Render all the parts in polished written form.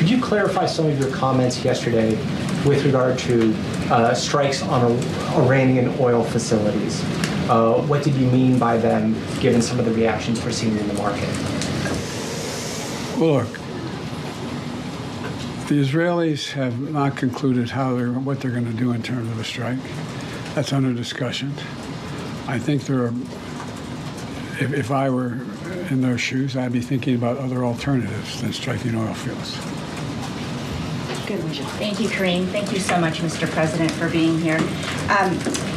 Could you clarify some of your comments yesterday with regard to strikes on Iranian oil facilities? What did you mean by them, given some of the reactions we're seeing in the market? Well, look, the Israelis have not concluded what they're going to do in terms of a strike. That's under discussion. I think if I were in their shoes, I'd be thinking about other alternatives than striking oil fields. Good. Thank you, Kareem. Thank you so much, Mr. President, for being here.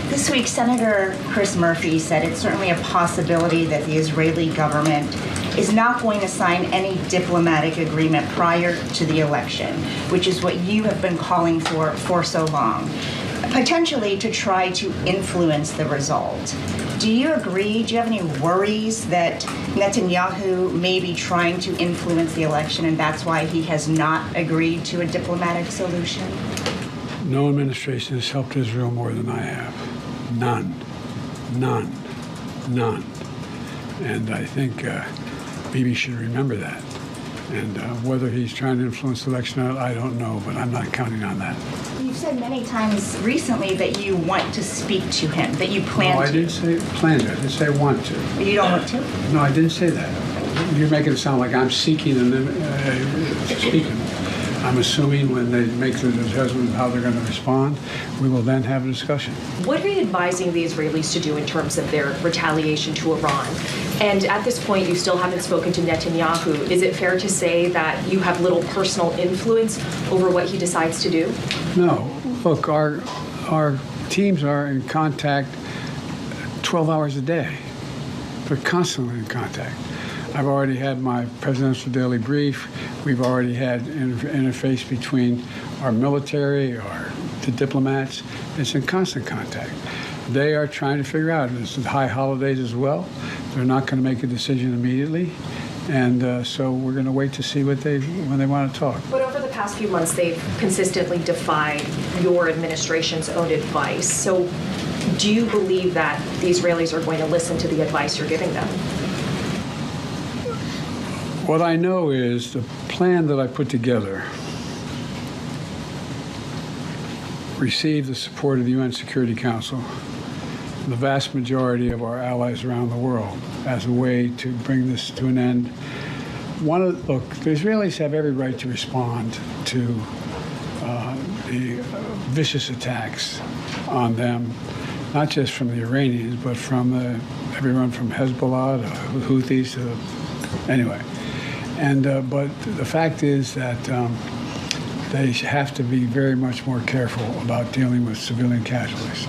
This week, Senator Chris Murphy said it's certainly a possibility that the Israeli government is not going to sign any diplomatic agreement prior to the election, which is what you have been calling for so long, potentially to try to influence the result. Do you agree? Do you have any worries that Netanyahu may be trying to influence the election and that's why he has not agreed to a diplomatic solution? No administration has helped Israel more than I have. None. None. None. And I think Bibi should remember that. And whether he's trying to influence the election or not, I don't know, but I'm not counting on that. You've said many times recently that you want to speak to him, that you plan to. No, I didn't say plan to. I didn't say want to. You don't want to? No, I didn't say that. You're making it sound like I'm seeking and speaking. I'm assuming when they make the judgment of how they're going to respond, we will then have a discussion. What are you advising the Israelis to do in terms of their retaliation to Iran? And at this point, you still haven't spoken to Netanyahu. Is it fair to say that you have little personal influence over what he decides to do? No. Look, our teams are in contact 12 hours a day. They're constantly in contact. I've already had my presidential daily brief. We've already had interface between our military, the diplomats. It's in constant contact. They are trying to figure out. It's high holidays as well. They're not going to make a decision immediately. And so we're going to wait to see when they want to talk. But over the past few months, they've consistently defied your administration's own advice. So do you believe that the Israelis are going to listen to the advice you're giving them? What I know is the plan that I put together received the support of the UN Security Council, the vast majority of our allies around the world, as a way to bring this to an end. Look, the Israelis have every right to respond to the vicious attacks on them, not just from the Iranians, but from everyone from Hezbollah to Houthis to anyway. And but the fact is that they have to be very much more careful about dealing with civilian casualties.